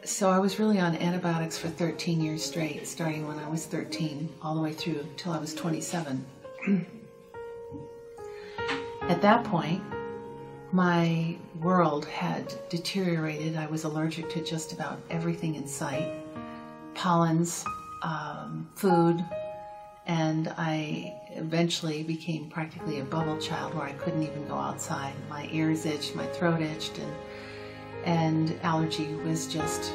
So I was really on antibiotics for 13 years straight, starting when I was 13, all the way through till I was 27. At that point, my world had deteriorated. I was allergic to just about everything in sight. Pollens, food, and I eventually became practically a bubble child where I couldn't even go outside. My ears itched, my throat itched, and allergy was just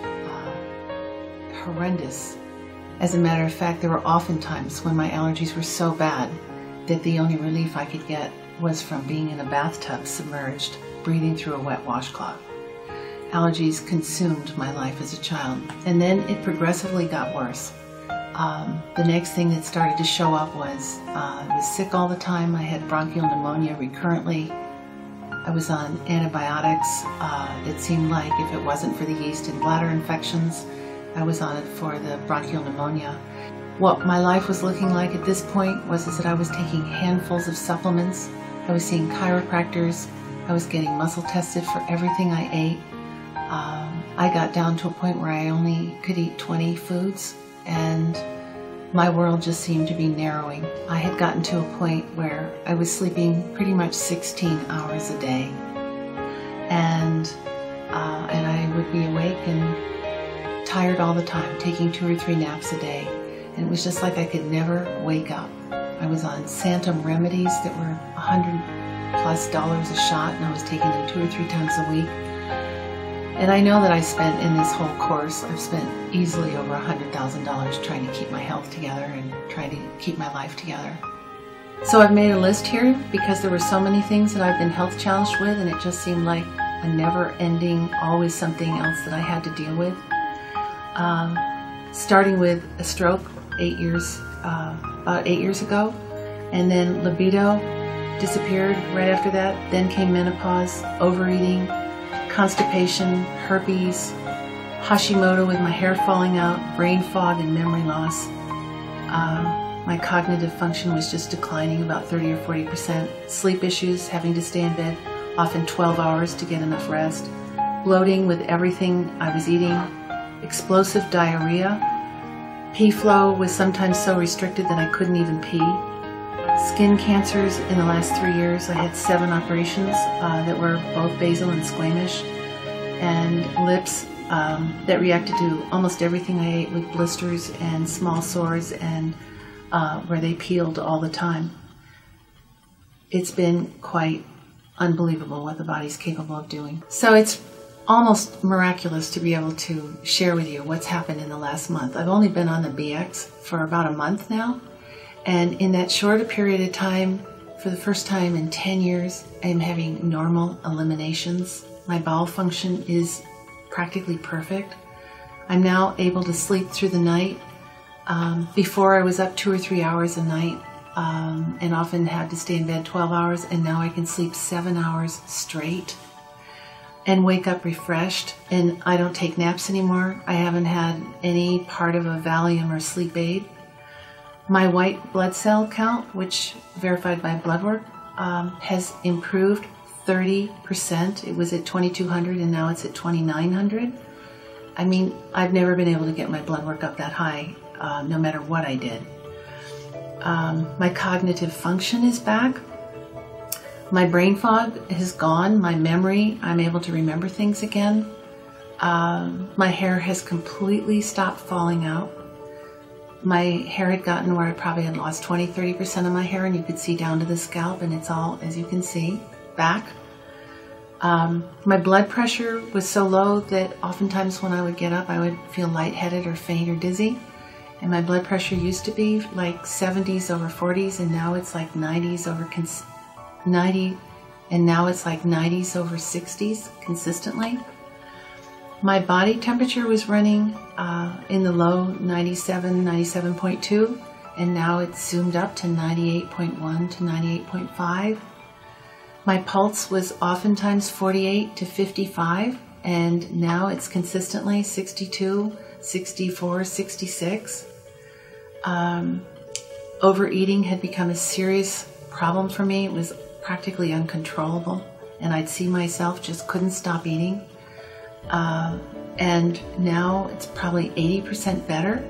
horrendous. As a matter of fact, there were often times when my allergies were so bad that the only relief I could get was from being in a bathtub submerged, breathing through a wet washcloth. Allergies consumed my life as a child, and then it progressively got worse. The next thing that started to show up was I was sick all the time. I had bronchial pneumonia recurrently. I was on antibiotics. It seemed like if it wasn't for the yeast and bladder infections, I was on it for the bronchial pneumonia. What my life was looking like at this point was that I was taking handfuls of supplements. I was seeing chiropractors. I was getting muscle tested for everything I ate. I got down to a point where I only could eat 20 foods, and my world just seemed to be narrowing. I had gotten to a point where I was sleeping pretty much 16 hours a day, and I would be awake and tired all the time, taking 2 or 3 naps a day, and it was just like I could never wake up. I was on Santum remedies that were $100+ a shot, and I was taking them 2 or 3 times a week. And I know that I spent in this whole course, I've spent easily over $100,000 trying to keep my health together and trying to keep my life together. So I've made a list here because there were so many things that I've been health challenged with, and it just seemed like a never-ending, always something else that I had to deal with. Starting with a stroke about 8 years ago, and then libido disappeared right after that. Then came menopause, overeating, constipation, herpes, Hashimoto with my hair falling out, brain fog, and memory loss. My cognitive function was just declining about 30 or 40%. Sleep issues, having to stay in bed often 12 hours to get enough rest. Bloating with everything I was eating. Explosive diarrhea. Pee flow was sometimes so restricted that I couldn't even pee. Skin cancers in the last 3 years. I had 7 operations that were both basal and squamish, and lips that reacted to almost everything I ate, with blisters and small sores, and where they peeled all the time. It's been quite unbelievable what the body's capable of doing. So it's almost miraculous to be able to share with you what's happened in the last month. I've only been on the BX for about a month now, and in that short a period of time, for the first time in 10 years, I am having normal eliminations. My bowel function is practically perfect. I'm now able to sleep through the night. Before I was up 2 or 3 hours a night and often had to stay in bed 12 hours, and now I can sleep 7 hours straight and wake up refreshed, and I don't take naps anymore. I haven't had any part of a Valium or sleep aid. My white blood cell count, which verified by blood work, has improved 30%. It was at 2,200 and now it's at 2,900. I mean, I've never been able to get my blood work up that high, no matter what I did. My cognitive function is back. My brain fog is gone. My memory, I'm able to remember things again. My hair has completely stopped falling out. My hair had gotten where I probably had lost 20–30% of my hair, and you could see down to the scalp, and it's all, as you can see, back. My blood pressure was so low that oftentimes when I would get up, I would feel lightheaded or faint or dizzy. And my blood pressure used to be like 70s over 40s, and now it's like 90s over 90, and now it's like 90s over 60s consistently. My body temperature was running in the low 97, 97.2, and now it's zoomed up to 98.1 to 98.5. My pulse was oftentimes 48 to 55, and now it's consistently 62, 64, 66. Overeating had become a serious problem for me. It was practically uncontrollable, and I'd see myself just couldn't stop eating. and now it's probably 80% better.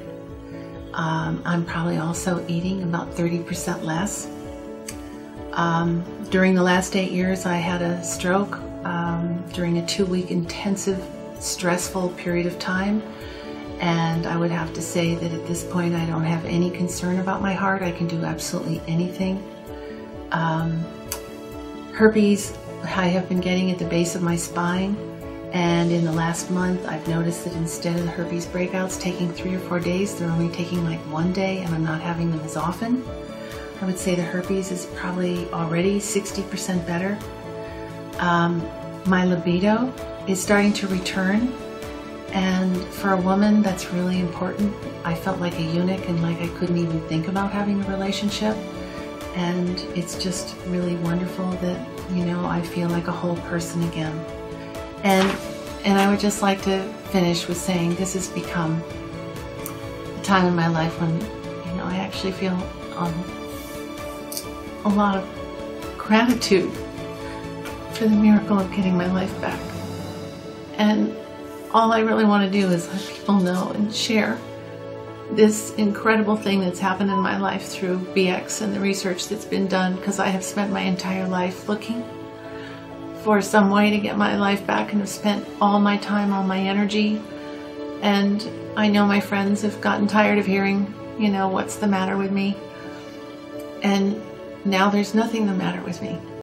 I'm probably also eating about 30% less. During the last 8 years, I had a stroke during a 2-week intensive, stressful period of time. And I would have to say that at this point, I don't have any concern about my heart. I can do absolutely anything. Herpes, I have been getting at the base of my spine. And in the last month, I've noticed that instead of the herpes breakouts taking 3 or 4 days, they're only taking like 1 day, and I'm not having them as often. I would say the herpes is probably already 60% better. My libido is starting to return, and for a woman, that's really important. I felt like a eunuch and like I couldn't even think about having a relationship, and it's just really wonderful that, you know, I feel like a whole person again. And I would just like to finish with saying this has become a time in my life when, you know, I actually feel a lot of gratitude for the miracle of getting my life back. And all I really want to do is let people know and share this incredible thing that's happened in my life through BX and the research that's been done, because I have spent my entire life looking for some way to get my life back and have spent all my time, all my energy. And I know my friends have gotten tired of hearing, you know, what's the matter with me. And now there's nothing the matter with me.